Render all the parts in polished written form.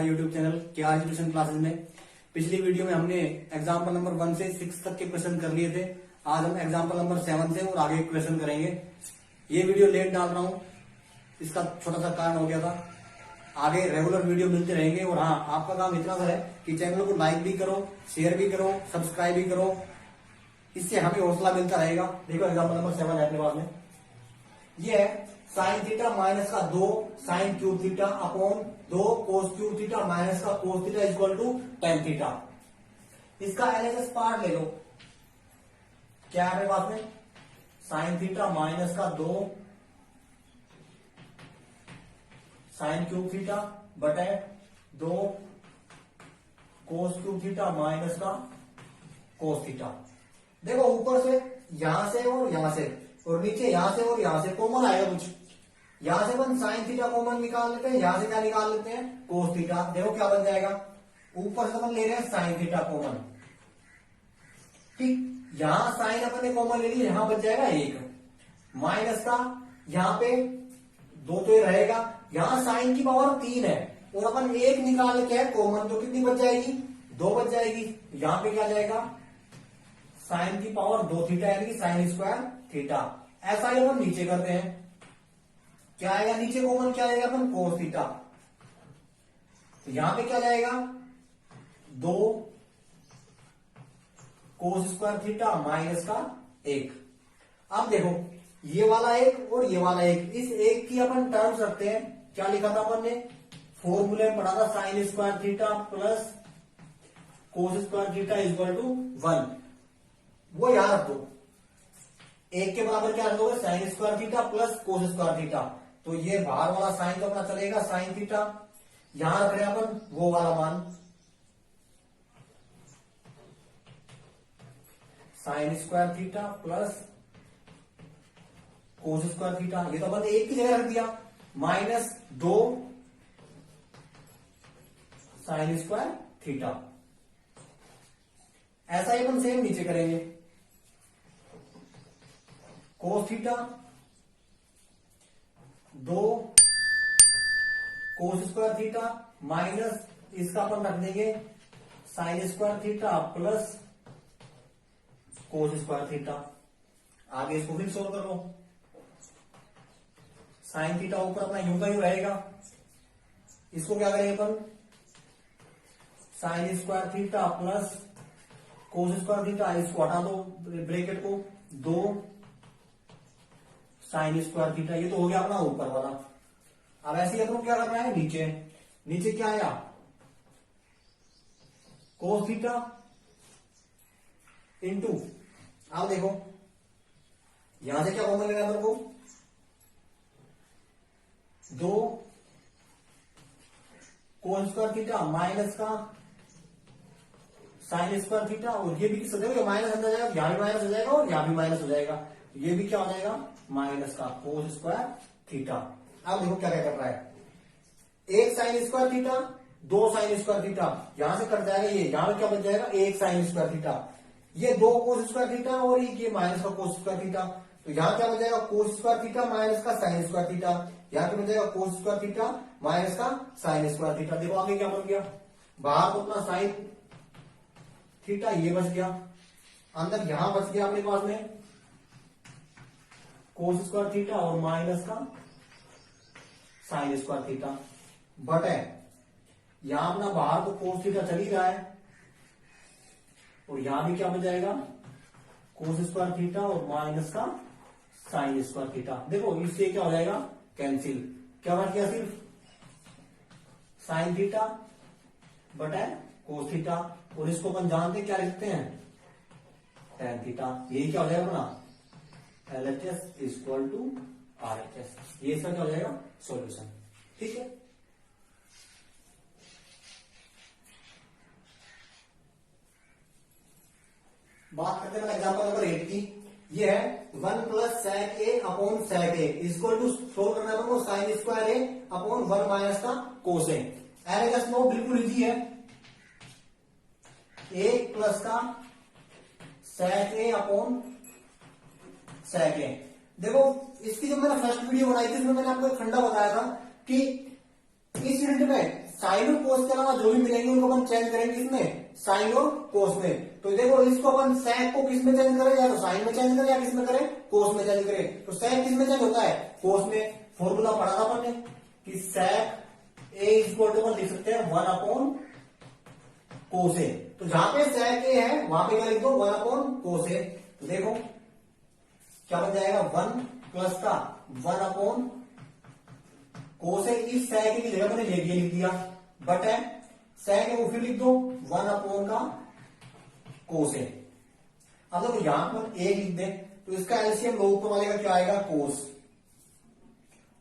हमारे YouTube channel KR education classes में। पिछली वीडियो में हमने एग्जाम्पल नंबर 1 से 6 तक के क्वेश्चन कर लिए थे। आज हम एग्जाम्पल नंबर 7 से और आगे क्वेश्चन करेंगे। ये वीडियो लेट डाल रहा हूँ, इसका छोटा सा कारण हो गया था। आगे रेगुलर वीडियो मिलते रहेंगे। और हाँ, आपका काम इतना सा है कि चैनल को लाइक भी करो, शेयर भी करो, सब्सक्राइब भी करो, इससे हमें हौसला मिलता रहेगा। देखो एग्जाम्पल नंबर 7 है अपने पास में। ये है साइन थीटा माइनस का 2 sine cube theta upon 2 cos cube theta minus का cos theta equal to ten theta. इसका एलएचएस पार्ट ले लो। क्या है अपने पास में? साइन थीटा माइनस का 2 साइन क्यूब थीटा बटे 2 कोस क्यूब थीटा माइनस का कोस थीटा। देखो ऊपर से यहां से और यहां से और नीचे यहां से और यहां से कॉमन आएगा कुछ। यहां से अपन साइन थीटा कॉमन निकाल लेते हैं, यहां से क्या निकाल लेते हैं? Cos theta. देखो क्या बन जाएगा, ऊपर से अपन ले रहे हैं साइन थीटा कॉमन। ठीक, यहां साइन अपन ने कॉमन ले लिया, यहां बच जाएगा 1 माइनस का, यहां पे 2 तो ये रहेगा, यहां साइन की पावर 3 है और अपन 1 निकाल लेते हैं कॉमन, तो कितनी बच जाएगी? 2 बच जाएगी। यहां पे क्या जाएगा? साइन की पावर 2 थीटा यानी कि साइन स्क्वायर थीटा। ऐसा ही अपन नीचे करते हैं। क्या आएगा नीचे कॉमन? क्या आएगा अपन? Cos theta. तो यहां पे क्या जाएगा? 2 कोस स्क्वायर थीटा माइनस का 1। अब देखो ये वाला 1 और ये वाला 1, इस 1 की अपन टर्म्स रखते हैं। क्या लिखा था अपन ने? फॉर्मूले में पढ़ा था sine square theta plus cos square theta equal to 1। वो याद रख दो। 1 के बराबर क्या रख दोगे? Sign square theta plus cos square theta. तो ये बाहर वाला साइन तो अपना चलेगा साइन थीटा, यहां रख रहे हैं अपन वो वाला मान sign square theta plus cos square theta. ये तो अपन ने 1 की जगह रख दिया, माइनस 2 साइन स्क्वायर थीटा। ऐसा ही अपन सेम नीचे करेंगे। कोस थीटा 2 कोस स्क्वायर थीटा माइनस इसका अपन रख देंगे sign square theta plus cos square theta. आगे इसको फिर सोल्व कर लो। साइन थीटा ऊपर अपना यूं का यूं रहेगा, इसको क्या करेंगे अपन? Sine square theta plus cos square theta, इसको हटा दो ब्रैकेट को, 2 साइन स्क्वायर थीटा। ये तो हो गया अपना ऊपर वाला। अब ऐसे ही अपन क्या करना है? नीचे नीचे क्या आया? कोस थीटा इंटू, अब देखो यहां से क्या कॉमन लेना है मेरे को? 2 कोस स्क्वायर थीटा माइनस का साइन स्क्वायर थीटा। और ये भी किस हो जाएगा? माइनस अंदर जाएगा, यहां भी माइनस हो जाएगा और यहां भी माइनस हो जाएगा। ये भी क्या हो जाएगा? माइनस का कोस स्क्वायर थीटा। अब देखो क्या क्या कर रहा है? 1 sign square theta 2 sine square theta, यहां से कट जाएगा ये, यहां पे क्या बच जाएगा? 1 साइन स्क्वायर थीटा। ये 2 कोस स्क्वायर थीटा और ये माइनस का कोस स्क्वायर थीटा। तो यहां क्या बच जाएगा? कोस स्क्वायर थीटा माइनस का साइन स्क्वायर थीटा। यहां पे बच जाएगा कोस स्क्वायर थीटा माइनस का साइन स्क्वायर थीटा। देखो आगे क्या बन गया? बाहर तो अपना साइन थीटा ये बच गया, अंदर यहां बच गया अपने पास में कोस स्क्वायर थीटा और माइनस का साइन स्क्वायर थीटा बटे यहां अपना बाहर तो कोस थीटा चल ही रहा है और यहां भी क्या बच जाएगा? कोस स्क्वायर थीटा और माइनस का साइन स्क्वायर थीटा। देखो इससे क्या हो जाएगा? कैंसिल। क्या बच गया? सिर्फ साइन थीटा बटे कोस थीटा। और इसको अपन जानते क्या लिखते हैं? Tan theta. यही क्या हो जाएगा अपना? LHS equal to RHS। ये इसका क्या हो जाएगा? सॉल्यूशन। ठीक है, बात करते हैं एग्जांपल नंबर 8 की। ये है 1 plus sec a upon sec a equal to solve करना है हमको sine square a upon 1 minus का कोस a। LHS नो बिल्कुल इजी है। a प्लस का sec a upon sec a। देखो इसकी जब मैंने फर्स्ट वीडियो बनाई थी उसमें मैंने आपको एक फंडा बताया था कि इस यूनिट में साइन और कोस के अलावा जो भी मिलेंगे उनको अपन चेंज करेंगे किसमें, साइन और कोस में। तो देखो इसको अपन sec को किस में चेंज करें, या तो साइन में चेंज करें या किस में करें, कोस में चेंज करें। तो sec किस में चेंज होता है, कोस में। फॉर्मूला पढ़ा था अपन ने कि sec a इक्वल टू लिख सकते हैं 1 अपॉन कोस ए। तो जहां पे sec a है वहां पे क्या लिख दो, 1 अपॉन कोस ए। तो देखो क्या बन जाएगा, 1 प्लस का 1 अपॉन कोस ए। इस sec की जगह मैंने ये लिख दिया, बट है sec को फिर लिख दो 1 अपॉन का कोस ए। अब देखो यहां पर a लिख दे तो इसका एलसीएम लो, ऊपर वाले का क्या आएगा, कोस।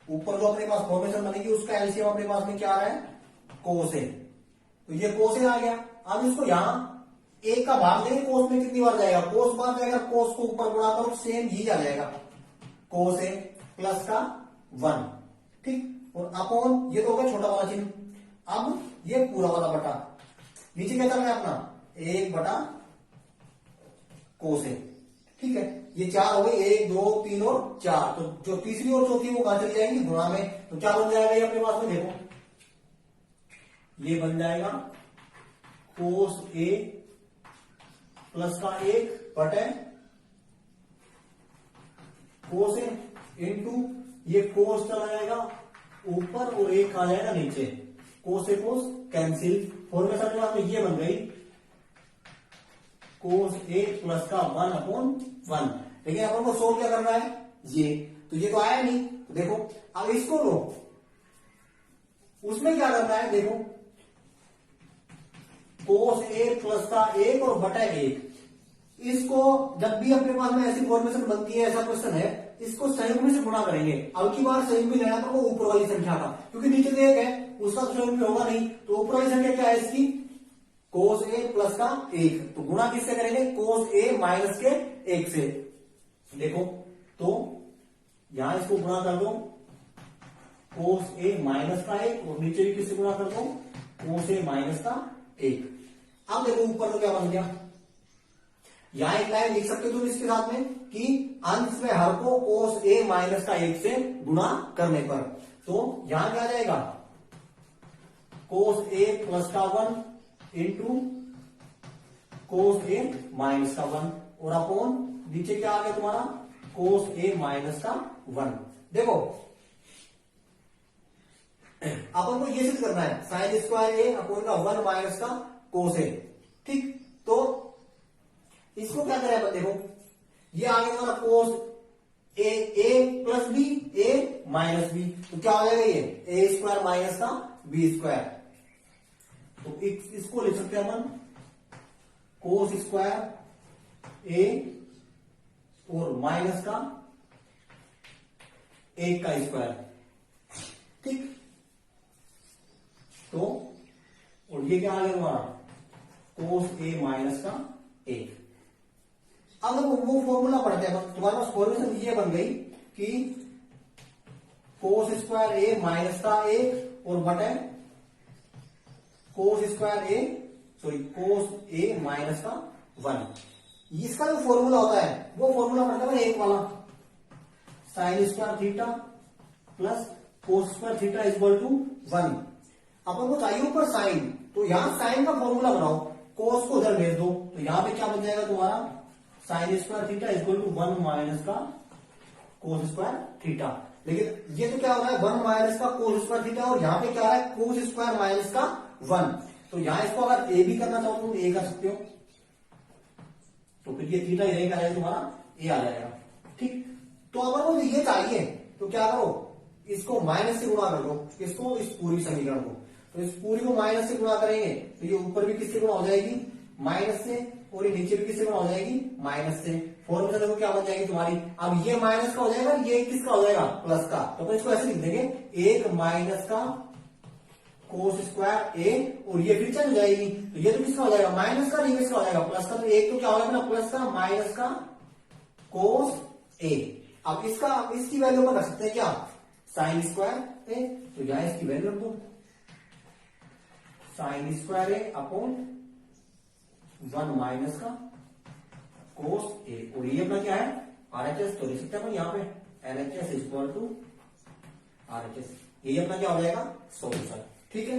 ऊपर जो अपने पास फॉर्मेशन बनेगी उसका एलसीएम अपने पास में क्या आ रहा है, कोस ए। तो ये कोस ए आ गया। अब इसको यहां एक का भाग देंगे, कोस में कितनी बार जाएगा, कोस बार जाएगा, कोस को ऊपर गुणा करो सेम ही आ जाएगा, कोस ए प्लस का 1, ठीक। और अपॉन ये तो हो गया छोटा वाला चिन्ह। अब ये पूरा वाला बटा, नीचे क्या करना है अपना, 1 बटा कोस ए, ठीक है। ये 4 हो गए, 1 2 3 और 4। तो जो तीसरी और चौथी वो कहां चली जाएंगी, गुणा में। तो क्या बन जाएगा ये अपने पास में, देखो ये बन जाएगा कोस ए प्लस का 1 बटे कोस ए इंटू ये कोस चला जाएगा ऊपर और 1 आ जाएगा नीचे, कोस ए कोस कैंसिल। फॉर्मेशन के बाद में ये बन गई कोस ए प्लस का 1 अपॉन 1। लेकिन अपन को सोल्व क्या करना है, ये तो ये तो आया नहीं। तो देखो अब इसको लो, उसमें क्या करना है, देखो कोस ए प्लस का 1 और बटा 1। इसको जब भी अपने पास में ऐसी फॉर्मेशन बनती है, ऐसा क्वेश्चन है, इसको संयुग्म में से गुणा करेंगे। अब की बार संयुग्म में लेना तो वो ऊपर वाली संख्या का, क्योंकि नीचे तो 1 है उसका तो संयुग्म में होगा नहीं। तो ऊपर वाली संख्या क्या है इसकी, कोस ए प्लस का 1। तो गुणा किससे करेंगे, कोस ए माइनस के 1 से। देखो तो यहां इसको गुणा कर दो कोस ए माइनस का 1 और नीचे भी किससे गुणा कर दो, कोस ए माइनस का 1। अब देखो ऊपर तो क्या बन गया, यहां एक लाइन लिख सकते हो तुम इसके साथ में कि अंश में हर को कोस ए माइनस का 1 से गुणा करने पर। तो यहां क्या आ जाएगा, कोस ए प्लस का 1 इंटू कोस ए माइनस का 1 और अपॉन नीचे क्या आ गया तुम्हारा, कोस ए माइनस का 1। देखो अपन को ये सिद्ध करना है, साइन स्क्वायर ए अपॉन का 1 माइनस का कोस ए, ठीक। तो इसको क्या करें अपन, देखो ये आ गया तुम्हारा कोस ए प्लस बी, ए माइनस बी। तो क्या हो जाएगा ये ए स्क्वायर माइनस का बी स्क्वायर। तो इसको लिख सकते हैं अपन कोस स्क्वायर ए और माइनस का 1 का स्क्वायर, ठीक। तो और ये क्या आ गया तुम्हारा, कोस ए माइनस का 1। अब वो फॉर्मूला पढ़ते हैं, तुम्हारे पास फॉर्मूला ये बन गई कि कोस स्क्वायर ए माइनस का 1 और बटे कोस स्क्वायर ए कोस ए माइनस का 1। इसका जो फॉर्मूला होता है वो फॉर्मूला पढ़ते हैं 1 वाला, sine square theta plus cos square theta equal to 1। अपन को चाहिए ऊपर साइन, तो यहां साइन का फॉर्मूला बनाओ, कोस को उधर भेज दो। तो यहां पे क्या बन जाएगा तुम्हारा, sine square theta equal to 1 minus का कोस स्क्वायर थीटा। लेकिन ये तो क्या हो रहा है, 1 माइनस का कोस स्क्वायर थीटा, और यहां पे क्या आ रहा है, कोस स्क्वायर माइनस का 1। तो यहां इसको अगर ए भी करना चाहो तो ए कर सकते हो, तो फिर ये थीटा यही का तुम्हारा ए आ जाएगा, ठीक। तो अगर वो ये चाहिए तो क्या करो, इसको माइनस से गुणा कर दो, इसको इस पूरी समीकरण को। तो इस पूरी को माइनस से गुणा करेंगे तो ये ऊपर भी किससे गुणा हो जाएगी, माइनस से, और ये नीचे भी किससे गुणा हो जाएगी, माइनस से। फॉर्मूला देखो क्या बन जाएगी तुम्हारी, अब ये माइनस का हो जाएगा, ये किसका हो जाएगा, प्लस का। तो अपन इसको ऐसे लिख देंगे 1 माइनस का कोस स्क्वायर ए, और ये फिर चल जाएगी। तो ये तो किसका हो जाएगा, माइनस का, नहीं इसका हो जाएगा प्लस का। तो एक तो क्या हो जाएगा, प्लस का माइनस का कोस ए। अब इसकी वैल्यू पर रख सकते हैं क्या, साइन स्क्वायर ए। तो यहां इसकी वैल्यू रख दो, साइन स्क्वायर ए अपॉन 1 माइनस का कोस ए। और ये अपना क्या है, आरएचएस। तो लिख सकते हैं यहाँ पे एलएचएस इक्वल टू आरएचएस। ये अपना क्या हो जाएगा, सॉल्यूशन, ठीक है।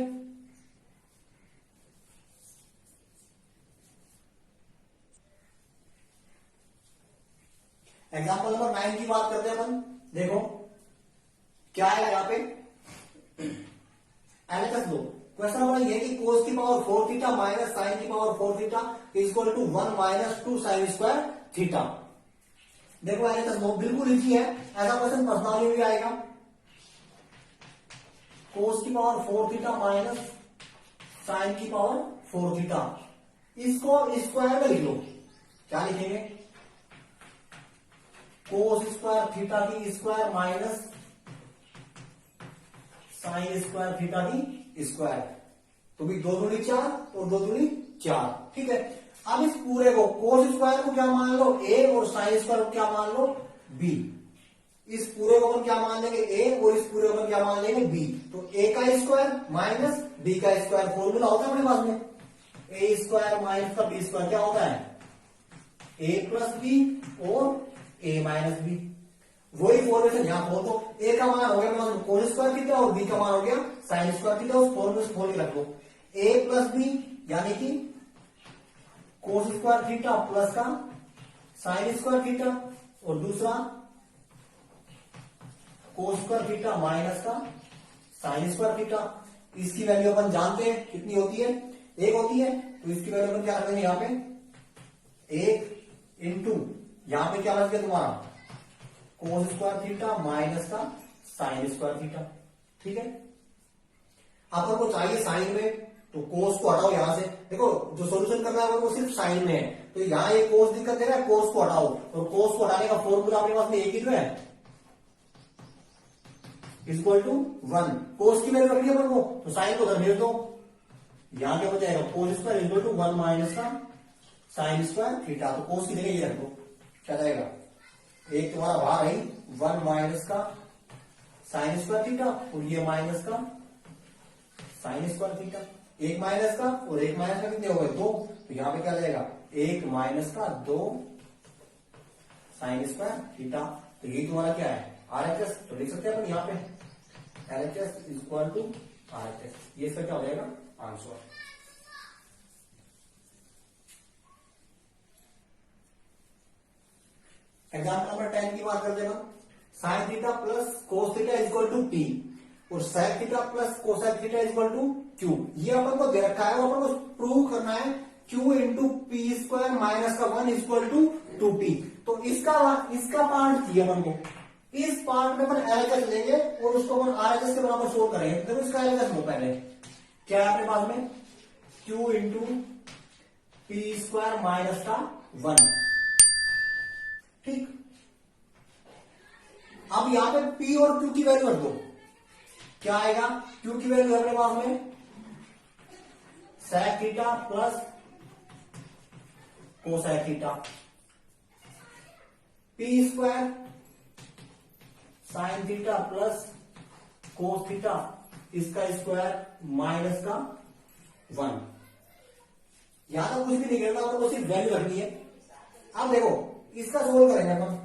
एग्जाम्पल नंबर 9 की बात करते हैं अपन। देखो क्या आएगा यहाँ पे, एलएचएस लो। क्वेश्चन नंबर ये कि cos की पावर 4 थीटा माइनस साइन की power 4 theta equal to 1 minus 2 sine square theta. देखो एलएचएस लो, बिल्कुल इजी है, ऐसा क्वेश्चन पर्सनली भी आएगा। cos की पावर 4 थीटा माइनस साइन की पावर 4 थीटा, इसको स्क्वायर में लिख लो। क्या लिखेंगे, कोस स्क्वायर थीटा की square minus sign square theta की स्क्वायर, तो भी 2 दूनी 4 और 2 दूनी 4। ठीक है, अब इस पूरे को कोस स्क्वायर को क्या मान लो a और साइन स्क्वायर को क्या मान लो b। इस पूरे को हम क्या मान लेंगे a और इस पूरे को हम क्या मान लेंगे b। तो a का स्क्वायर माइनस b का स्क्वायर, फॉर्मूला होता है अपने पास में, a स्क्वायर माइनस का b स्क्वायर क्या होता है a प्लस बी और a माइनस बी। वही फॉर्मेशन यहां खोल दो, a का मान हो गया कोस स्क्वायर थीटा और b का मान हो गया साइन स्क्वायर थीटा। उस फॉर्मूले से खोल के रख लो, a प्लस बी यानी कि कोस स्क्वायर थीटा प्लस का साइन स्क्वायर थीटा, और दूसरा कोस स्क्वायर थीटा माइनस का साइन स्क्वायर थीटा। इसकी वैल्यू अपन जानते हैं कितनी होती है, 1 होती है, तो इसकी वैल्यू अपन क्या रखेंगे यहाँ पे 1 इंटू यहां पे क्या बच गया तुम्हारा कोस स्क्वायर थीटा माइनस का साइन स्क्वायर थीटा। ठीक है, अपन को चाहिए साइन में, तो कोस को हटाओ यहां से। देखो जो सॉल्यूशन करना है वो सिर्फ साइन में है, तो यहां ये कोस दिक्कत दे रहा है, कोस को हटाओ, और कोस को हटाने का फॉर्मूला अपने पास में एक ही जो है इक्वल टू 1। कोस की वैल्यू रखनी है अपन को, तो साइन को उधर भेज दो, यहां क्या बचाएगा cos square equal to 1 minus का साइन स्क्वायर थीटा। तो कोस की जगह ये रख दो, क्या जाएगा एक तुम्हारा बाहर है 1 माइनस का साइन स्क्वायर थीटा और ये माइनस का साइन स्क्वायर थीटा। एक माइनस का और एक माइनस का कितने हो गए 2, तो यहां पे क्या जाएगा 1 माइनस का 2 साइन स्क्वायर थीटा। तो ये तुम्हारा क्या है आरएचएस, तो लिख सकते हैं अपन यहाँ पे एलएचएस इक्वल टू आरएचएस। ये इसका क्या हो जाएगा आंसर। एग्जाम्पल नंबर 10 की बात करते हैं, sine theta plus cos theta equal to T और sec theta plus cosec theta equal to Q. ये अपन को दे रखा है और अपन को प्रूव करना है Q into P square minus का 1 इक्वल टू 2t। तो इसका पार्ट चाहिए अपन को, इस पार्ट में अपन एलएचएस लेंगे और उसको अपन आरएचएस के बराबर सोल्व करेंगे। तो इसका एलएचएस लो पहले, क्या है अपने पास में Q into P square minus का 1। ठीक, अब यहां पे P और Q की वैल्यू रख दो, क्या आएगा Q की वैल्यू अपने पास में sec theta plus cosec theta, P square sine theta plus cos theta इसका स्क्वायर माइनस का 1। यहां तक कुछ भी नहीं करना, तो सिर्फ वैल्यू रखनी है। अब देखो इसका सोल्व करेंगे अपन,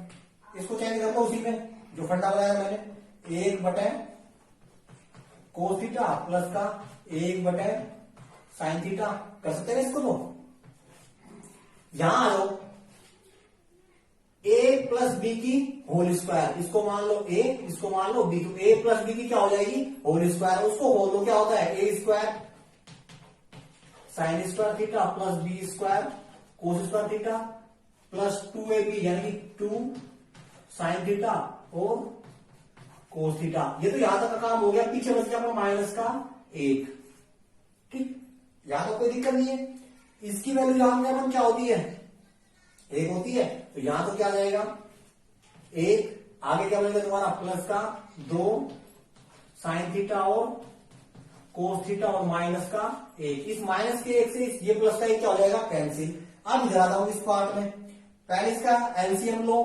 इसको चेंज करता हूं उसी में जो फंडा बनाया मैंने, 1 बटे कोस थीटा प्लस का 1 बटे साइन थीटा। कर सकते हैं इसको, तो यहां आ जाओ a प्लस बी की होल स्क्वायर, इसको मान लो a, इसको मान लो b, तो a प्लस बी की क्या हो जाएगी होल स्क्वायर, उसको होल लो क्या होता है a square sine square theta plus b square cos square theta plus 2ab यानी कि 2 साइन थीटा और कोस थीटा। ये तो यहां तक का काम हो गया, पीछे बच गया माइनस का 1। ठीक, यहां तक कोई दिक्कत नहीं है। इसकी वैल्यू जानते हैं हम क्या होती है 1 होती है, तो यहां तो क्या जाएगा 1, आगे क्या बनेगा तुम्हारा प्लस का 2 साइन थीटा और कोस थीटा और माइनस का 1। इस माइनस के 1 से ये प्लस का 1 क्या हो जाएगा कैंसिल। अब इधर आता हूं इस पार्ट में, पहले इसका एलसीएम लो,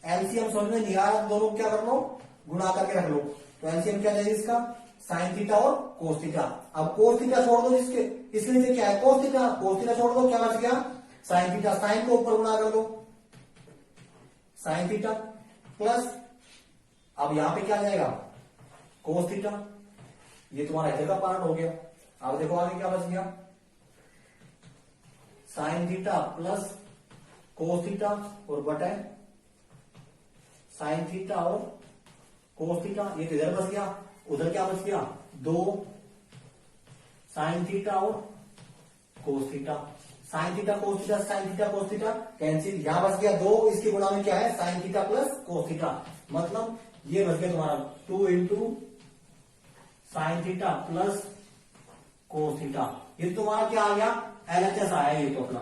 एलसीएम समझ में नहीं आ रहा, दोनों क्या कर लो गुणा करके रख लो। तो एलसीएम क्या जाएगा इसका साइन थीटा और कोस थीटा। अब कोस थीटा छोड़ दो, इसके नीचे क्या है कोस थीटा छोड़ दो, क्या बच गया साइन थीटा। साइन को ऊपर गुणा कर दो साइन थीटा प्लस, अब यहां पे क्या जाएगा कोस थीटा, ये तुम्हारा इधर का पार्ट हो गया। अब देखो आगे क्या बच गया sign theta plus cos theta और बटे साइन थीटा और कोस थीटा, ये तो इधर बच गया, उधर क्या बच गया 2 साइन थीटा और cos theta, sine theta cos theta, sine theta cos theta cancel, यहां बच गया 2, इसके गुणा में क्या है sign theta plus cos theta, मतलब ये बच गया तुम्हारा 2 into sine theta plus cos theta, ये तुम्हारा क्या आ गया LHS आया ये तो अपना।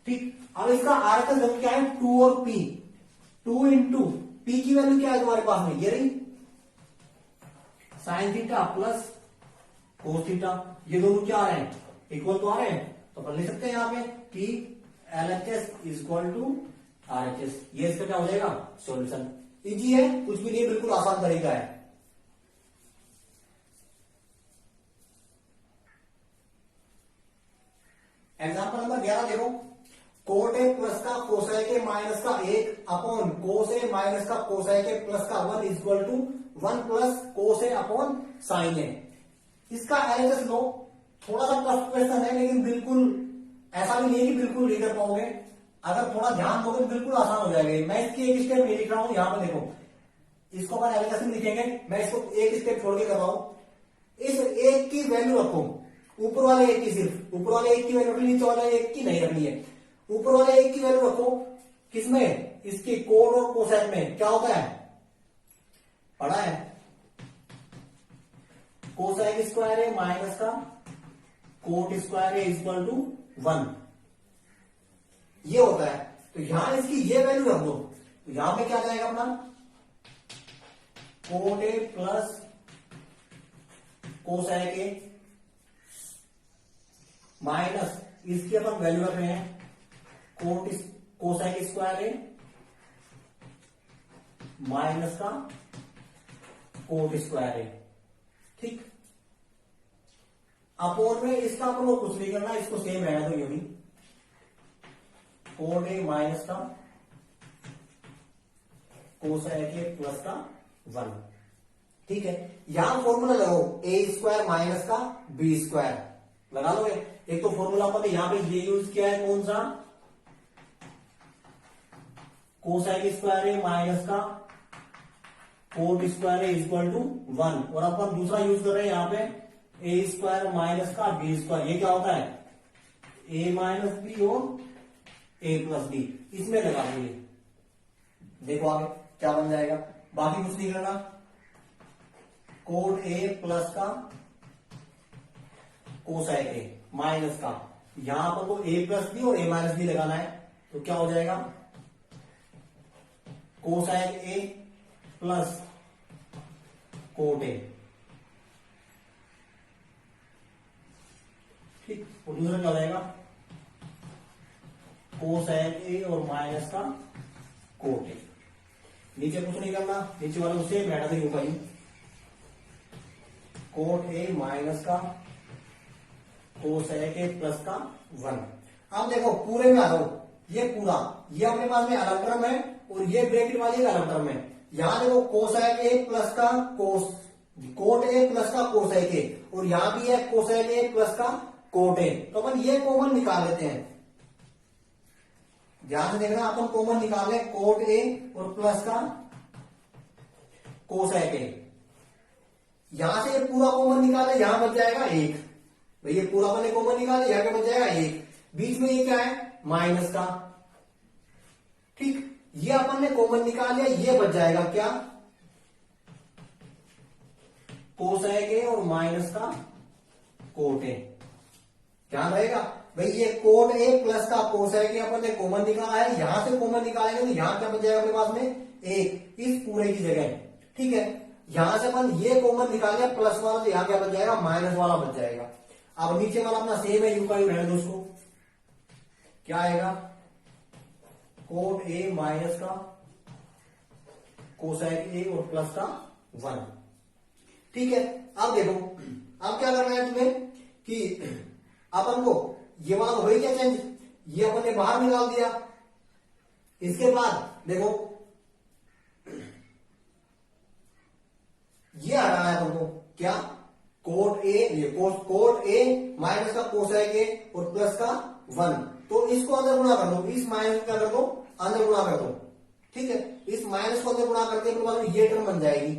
ठीक, अब इसका RHS वैल्यू क्या है 2 और P, 2 इंटू P की वैल्यू क्या है तुम्हारे पास में, ये रही sign theta plus cos theta, ये दोनों क्या आ रहे हैं इक्वल तो आ रहे हैं, तो अपन लिख सकते हैं यहाँ पे कि LHS इक्वल टू RHS, ये इसका क्या हो जाएगा सॉल्यूशन। इजी है, कुछ भी नहीं, बिल्कुल आसान तरीका है। एग्जाम्पल नंबर 11 देखो, कोट ए प्लस का कोसाइक ए माइनस का 1 अपॉन कोस ए माइनस का कोसाइक ए प्लस का 1 equal to 1 plus cos A upon sine A. इसका LHS लो, थोड़ा सा टफ क्वेश्चन है लेकिन बिल्कुल ऐसा भी नहीं है कि बिल्कुल नहीं कर पाओगे, अगर थोड़ा ध्यान दोगे तो बिल्कुल आसान हो जाएगा। मैं इसकी एक स्टेप नहीं लिख रहा हूं, यहां पे देखो इसको अपन LHS में लिखेंगे, मैं इसको एक स्टेप छोड़ के कर रहा हूं। इस एक की वैल्यू रखो, ऊपर वाले एक की, सिर्फ ऊपर वाले एक की वैल्यू रखनी, नीचे वाले एक की नहीं रखनी है। ऊपर वाले एक की वैल्यू रखो, किसमें इसके कोट और कोसाइक में क्या होता है पढ़ा है, कोसाइक स्क्वायर है माइनस का कोट स्क्वायर है इक्वल टू 1, ये होता है। तो यहां इसकी ये वैल्यू रख दो, तो यहां पे क्या जाएगा अपना cot A plus cosec A minus इसकी अपन वैल्यू रख रहे हैं कोसाइक स्क्वायर ए माइनस का कोट स्क्वायर ए। ठीक, अपोन में इसका अपन को कुछ नहीं करना, इसको सेम रहना तो यूं ही कोट ए माइनस का कोसाइक ए प्लस का 1। ठीक है, यहां फॉर्मूला लगाओ ए स्क्वायर माइनस का बी स्क्वायर लगा लोगे। एक तो फॉर्मूला अपन ने यहां पे ये यूज किया है, कौन सा कोसाइक स्क्वायर ए माइनस का cot square A equal to 1, और अपन दूसरा यूज कर रहे हैं यहां पे ए स्क्वायर माइनस का बी स्क्वायर, ये क्या होता है ए माइनस बी और ए प्लस बी, इसमें लगा देंगे, देखो आगे क्या बन जाएगा। बाकी कुछ नहीं करना, कोट ए प्लस का कोसाइक ए माइनस का, यहां पर को ए प्लस बी और ए माइनस बी लगाना है, तो क्या हो जाएगा कोसाइक ए प्लस कोट ए। ठीक, और दूसरा क्या हो जाएगा कोसाइक ए और माइनस का कोट ए। नीचे कुछ नहीं करना, नीचे वाला उसे बैठा नहीं होगा, कोट ए माइनस का कोसाइक ए प्लस का 1। अब देखो पूरे में आ जाओ, ये पूरा ये अपने पास में अलग टर्म है और ये ब्रैकेट वाली अलग टर्म है। यहां देखो कोसाइक ए प्लस का कोट ए प्लस का कोसाइक ए, और यहां भी है कोसाइक ए प्लस का कोट ए, तो अपन ये कॉमन निकाल लेते हैं। ध्यान से देखना, अपन कॉमन निकाल ले कोट ए और प्लस का कोसाइक ए, यहां से ये पूरा कॉमन निकाले, यहां बच जाएगा 1, भाई ये पूरा मैंने कॉमन निकाले, यहां पे बच जाएगा 1, बीच में ये क्या है माइनस का। ठीक, ये अपन ने कॉमन निकाल लिया, ये बच जाएगा क्या कोसाइक ए और माइनस का कोट ए। ध्यान रहेगा भाई, ये कोट ए प्लस का कोसाइक ए अपन ने कॉमन निकाला है, यहां से कॉमन निकालेंगे तो यहां क्या बच जाएगा अपने पास में 1 इस पूरे की जगह। ठीक है, यहां से अपन ये कॉमन निकाल लिया प्लस वाला, तो यहां क्या बच जाएगा माइनस वाला बच जाएगा। अब नीचे वाला अपना सेम है, यू का यू रहने दो उसको, क्या आएगा कोट ए माइनस का कोसाइक ए और प्लस का 1। ठीक है, अब देखो अब क्या करना है तुम्हें कि अपन को ये वाला हो गया चेंज, ये अपन ने बाहर निकाल दिया। इसके बाद देखो ये हटाना है अपन को, क्या कोट ए, ये कोट ए माइनस का कोसाइक ए और प्लस का 1, तो इसको अंदर गुणा कर दो, इस माइनस का कर दो अंदर गुणा कर दो, ठीक है, इस माइनस को अंदर गुणा करके अपने पास ये टर्म बन जाएगी।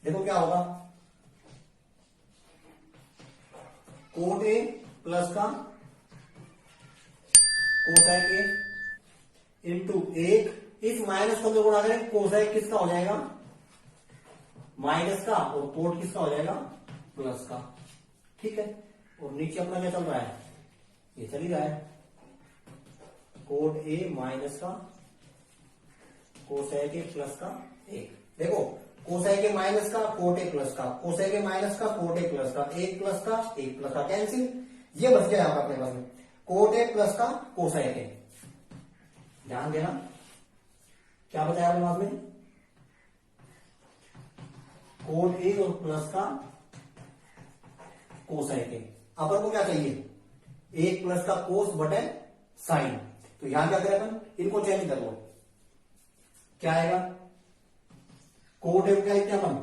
देखो क्या होगा, कोट ए प्लस का कोसाइक ए इंटू एक, इस माइनस को अंदर गुणा करें कोसाइक किसका हो जाएगा, माइनस का, और कोट किसका हो जाएगा, प्लस का। ठीक है, और नीचे अपना क्या चल रहा है, ये चल ही रहा है, कोट ए माइनस का कोसेक ए प्लस का एक। देखो कोसेक ए माइनस का कोट ए प्लस का, कोसेक ए माइनस का कोट ए प्लस का, एक प्लस का कैंसिल, ये बच गया अपने पास में कोट ए प्लस का कोसेक ए। ध्यान देना क्या बताया अपने पास में, कोट ए और प्लस का कोसेक ए। अपन को क्या चाहिए, एक प्लस का कोस बटे साइन। तो यहां क्या करें अपन, इनको चेंज कर लो, क्या आएगा, कोट ए क्या लिखते हैं अपन,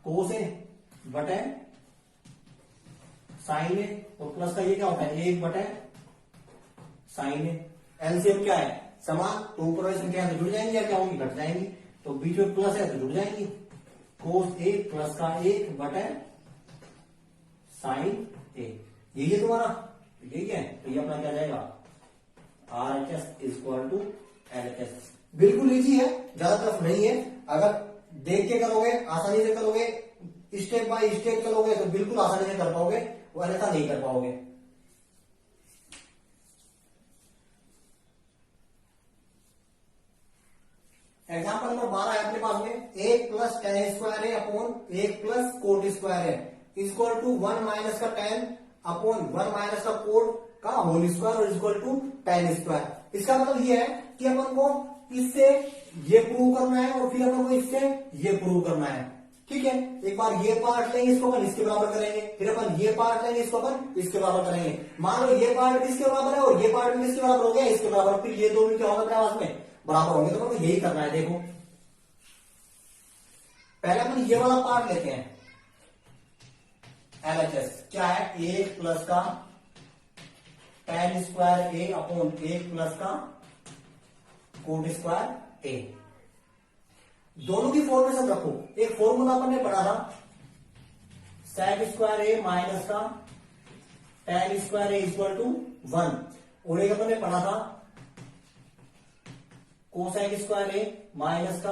कोस ए बटे साइन ए, और प्लस का ये क्या होता है, एक बटे साइन ए। एलसीएम क्या है, समान, तो ऊपर वाली संख्या तो जुड़ जाएंगी या क्या होंगी, घट जाएंगी, तो बीच में प्लस है तो जुड़ जाएंगी, कोस ए प्लस का एक बटे साइन ए, यही है तुम्हारा, यही है। तो ये अपना क्या जाएगा, RHS इक्वल टू LHS। बिल्कुल इजी है, ज्यादा टफ नहीं है, अगर देख के करोगे, आसानी से करोगे, स्टेप बाय स्टेप चलोगे तो बिल्कुल आसानी से कर पाओगे, वो अन्यथा नहीं कर पाओगे। एग्जाम्पल नंबर 12 है अपने पास में, एक प्लस टेन स्क्वायर है अपॉन एक प्लस कोट स्क्वायर है इक्वल टू वन माइनस का टेन अपॉन वन माइनस का कोट का होल स्क्वायर और इक्वल टू टेन स्क्वायर। इसका मतलब ये है कि अपन को इससे ये प्रूव करना है और फिर अपन को इससे ये प्रूव करना है। ठीक है, एक बार ये पार्ट लेंगे, इसको अपन इसके बराबर करेंगे, फिर अपन ये पार्ट लेंगे, इसको अपन इसके बराबर करेंगे। मान लो ये पार्ट किसके बराबर है और ये पार्ट भी किसके बराबर हो गया, इसके बराबर, फिर ये दोनों क्या होगा अपने पास में, बराबर होंगे। तो अपन को यही करना है। देखो पहले अपन ये वाला पार्ट लेते हैं, LHS क्या है, एक प्लस का टेन स्क्वायर ए अपॉन एक प्लस का कोट स्क्वायर ए। दोनों की फॉर्मेशन रखो, एक फॉर्मूला अपन ने पढ़ा था, सेक स्क्वायर ए माइनस का tan square A equal to one, और एक अपन ने पढ़ा था कोसेक स्क्वायर ए माइनस का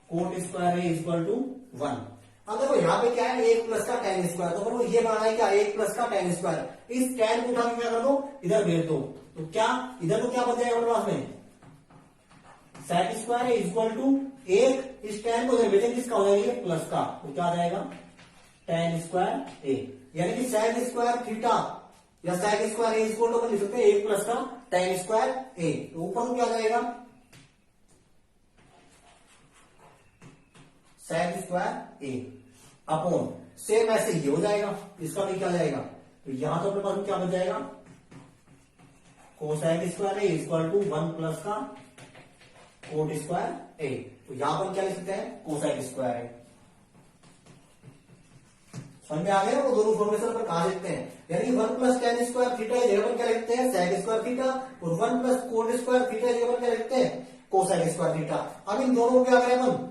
cot square A equal to one. अब देखो यहाँ पे क्या है, एक प्लस का टेन स्क्वायर, तो अपन ये बनाना है क्या, एक प्लस का टेन स्क्वायर, इस टेन को उठा के क्या कर दो, इधर भेज दो, तो क्या इधर को क्या बन जाएगा अपने पास में, सेक स्क्वायर है इक्वल टू एक, इस टेन को इधर भेजेंगे, किसका हो जाएगा, प्लस का, तो क्या आ जाएगा, टेन स्क्वायर ए, यानी कि सेक स्क्वायर थीटा या sec square A equal to अपन लिख सकते हैं एक प्लस का टेन स्क्वायर ए। तो ऊपर को क्या जाएगा, सेक स्क्वायर ए अपॉन, सेम ऐसे ये हो जाएगा, इसका भी क्या जाएगा, तो यहां तो अपने पास क्या बच जाएगा, cosec square A equal to one plus का कोट स्क्वायर ए। तो यहां पर क्या लिख सकते हैं, कोसेक स्क्वायर ए। समझ में आ गया, वो दोनों फॉर्मेशन पर कहा लिखते हैं, यानी कि one plus ten square theta जगह पर क्या लिखते हैं, सेक स्क्वायर थीटा, और one plus coat square theta जगह पर क्या लिखते हैं, कोसेक स्क्वायर थीटा। अब इन दोनों को क्या करें अपन,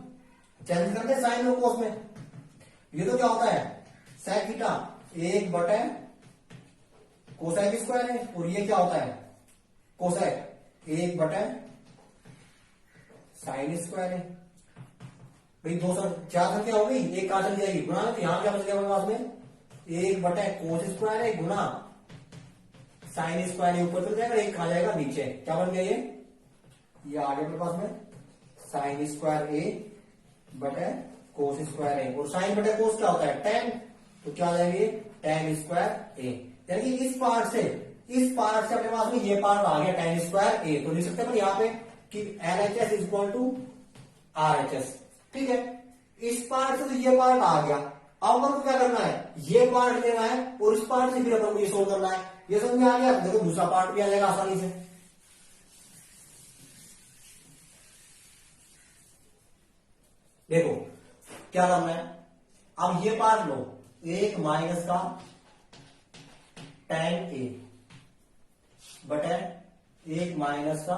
चेंज करते हैं साइन और कोस में। ये तो क्या होता है, सेक थीटा एक बटे कोसेक स्क्वायर है, और ये क्या होता है, कोसेक एक बटे साइन स्क्वायर है। भाई दो चार संख्या हो गई, एक कहां चली जाएगी, गुणा, तो यहां क्या बच गया हमारे पास में, एक बटे कोस स्क्वायर है गुणा साइन स्क्वायर है, ऊपर चल जाएगा, एक कहां जाएगा नीचे, क्या बन गया ये आ गया अपने पास में साइन स्क्वायर ए बटे कोस स्क्वायर ए, और साइन बटे कोस क्या होता है, टेन, तो क्या आ जाएगी टेन स्क्वायर ए। यानी कि इस पार्ट से अपने पास में ये पार्ट आ गया टेन स्क्वायर ए। तो लिख सकते हैं यहाँ पे कि LHS इक्वल टू RHS। ठीक है, इस पार्ट से तो ये पार्ट आ गया, अब अपन को क्या करना है, ये पार्ट लेना है और इस पार्ट से फिर अपन को ये सोल्व करना है। ये समझ में आ गया, देखो दूसरा पार्ट भी आ जाएगा आसानी से। देखो क्या करना है, अब ये पार्ट लो, एक माइनस का टेन ए बटे एक माइनस का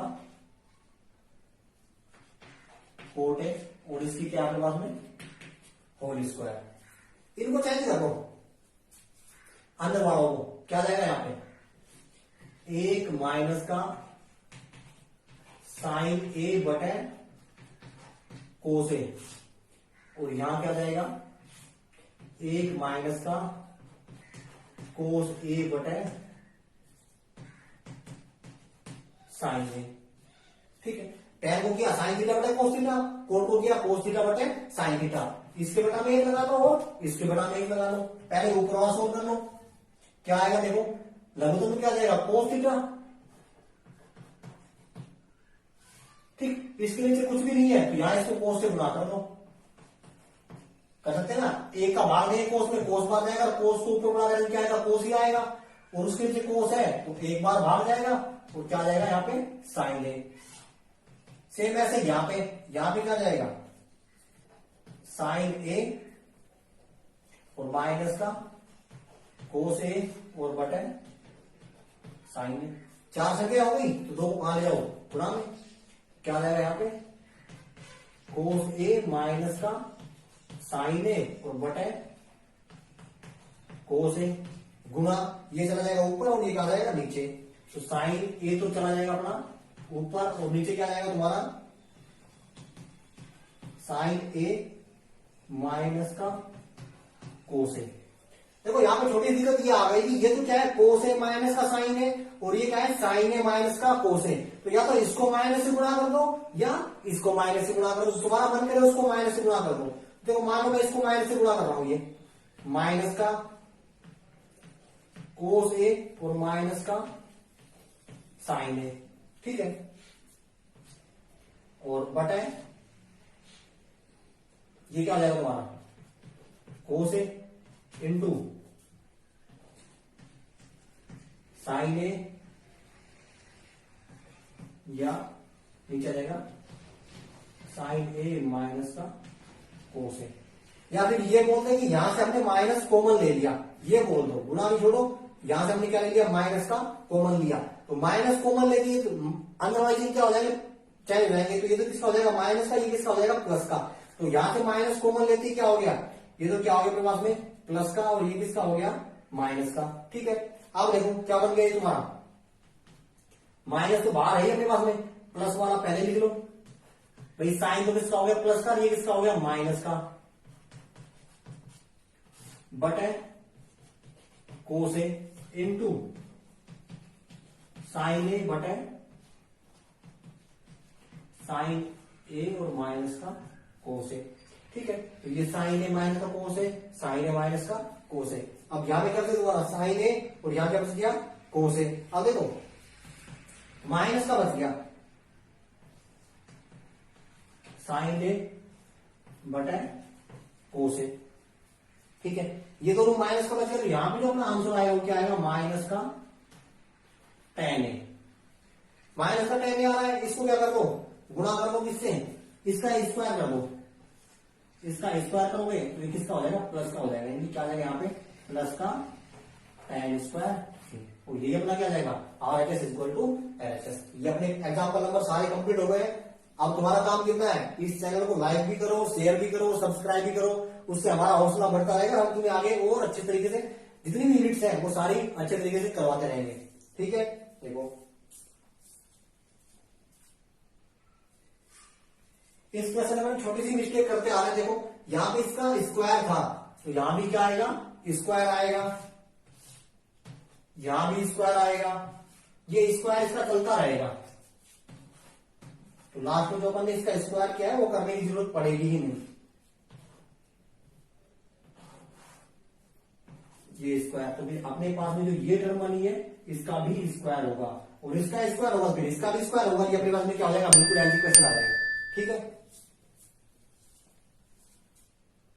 कोट है और इसकी क्या अपने पास में होल स्क्वायर। इनको चेंज करो अंदर वालों को, क्या जाएगा यहां पे एक माइनस का साइन ए बटे कोस ए, और यहां क्या जाएगा एक माइनस का कोस ए बटे साइन ए। ठीक है, टैन को किया साइन थीटा बटे कोस थीटा, कोट को किया कोस थीटा बटे साइन थीटा। इसके बटा में एक लगा दो और इसके बटा में एक लगा दो। पहले ऊपर वाला सोल्व कर लो, क्या आएगा देखो, लघुत्तम में क्या जाएगा कोस थीटा। ठीक, इसके नीचे कुछ भी नहीं है तो यहां इसको कोस से गुणा कर दो, कर सकते हैं ना। एक का भाग नहीं कोस में, कोस भाग जाएगा, कोस को ऊपर बढ़ा देंगे क्या आएगा कोस ही आएगा, और उसके नीचे कोस है तो एक बार भाग जाएगा और क्या जाएगा यहाँ पे साइन ए। सेम ऐसे यहां पे क्या जाएगा साइन ए और माइनस का कोस ए और बटे साइन ए। चार संख्या हो गई तो दो को कहां ले जाओ गुणा में, क्या जाएगा यहाँ पे कोस ए माइनस का साइन ए और बटे कोस ए गुणा, ये चला जाएगा ऊपर और ये क्या जाएगा नीचे। तो साइन ए तो चला जाएगा अपना ऊपर और नीचे क्या जाएगा तुम्हारा साइन ए माइनस का कोस ए। देखो यहाँ पे छोटी दिक्कत ये आ गई कि ये तो क्या है कोस ए माइनस का साइन है और ये क्या है साइन ए माइनस का कोस ए। तो या तो इसको माइनस से गुणा कर दो या इसको माइनस से गुणा कर दो, तुम्हारा मन करे उसको माइनस से गुणा कर दो। देखो मान लो मैं इसको माइनस से गुणा कर रहा हूं, ये माइनस का कोस ए और माइनस का साइन ए। ठीक है, और बटे ये क्या हो जाएगा तुम्हारा कोस ए इंटू साइन ए, या नीचे आ जाएगा साइन ए माइनस का कोस ए। या फिर ये बोलते हैं कि यहां से हमने माइनस कॉमन ले लिया, ये बोल दो गुणा भी छोड़ो, यहां से हमने क्या ले लिया माइनस का कॉमन लिया, तो माइनस कॉमन ले लिए तो अदरवाइज क्या हो जाएगा चेंज हो जाएंगे। तो ये तो किसका हो जाएगा माइनस का, ये किसका हो जाएगा प्लस का। तो यहां से माइनस कॉमन लेते ही क्या हो गया, ये तो क्या हो गया अपने पास में प्लस का, और ये किसका हो गया माइनस का। ठीक है, अब देखो क्या बन गया तुम्हारा माइनस तो बाहर है अपने पास में, प्लस वाला पहले लिख लो भाई। साइन तो किसका हो गया प्लस का, ये किसका हो गया माइनस का, बटे कोस ए इंटू साइन ए बटे साइन ए और माइनस का कोस ए। ठीक है, तो ये साइन ए माइनस का कोस ए, साइन ए माइनस का कोस ए। अब यहां पे क्या बचा दोबारा साइन ए और यहां क्या बच गया कोस ए। अब देखो माइनस का बच गया साइन ए बटे कोस ए। ठीक है, ये दोनों माइनस का बच गया, तो यहां पे जो अपना आंसर आएगा वो क्या आएगा माइनस का tan ए। माइनस का tan ए आ रहा है, इसको क्या कर दो गुणा कर दो किससे, इसका स्क्वायर कर दो, इसका स्क्वायर करोगे तो ये किसका हो जाएगा प्लस का हो जाएगा, यानी क्या जाएगा यहाँ पे प्लस का tan स्क्वायर। और ये अपना क्या जाएगा RHS इक्वल टू LHS। ये अपने एग्जाम्पल नंबर सारे कंप्लीट हो गए। अब तुम्हारा काम कितना है, इस चैनल को लाइक भी करो, शेयर भी करो, सब्सक्राइब भी करो, उससे हमारा हौसला बढ़ता रहेगा। हम तुम्हें आगे और अच्छे तरीके से जितनी भी यूनिट्स है वो सारी अच्छे तरीके से करवाते रहेंगे। ठीक है, देखो इस क्वेश्चन में छोटी सी मिस्टेक करते आ रहे हैं। देखो यहां पे इसका स्क्वायर था तो यहां भी क्या आएगा स्क्वायर आएगा, यहां भी स्क्वायर आएगा, ये स्क्वायर इसका चलता रहेगा। तो लास्ट में जो अपन ने इसका स्क्वायर किया है वो करने की जरूरत पड़ेगी ही नहीं। ये स्क्वायर तो फिर अपने पास में जो ये टर्म बनी है इसका भी स्क्वायर होगा और इसका स्क्वायर होगा, फिर इसका भी स्क्वायर होगा। ये अपने पास में क्या हो जाएगा बिल्कुल ऐसी क्वेश्चन आ जाएगा। ठीक है।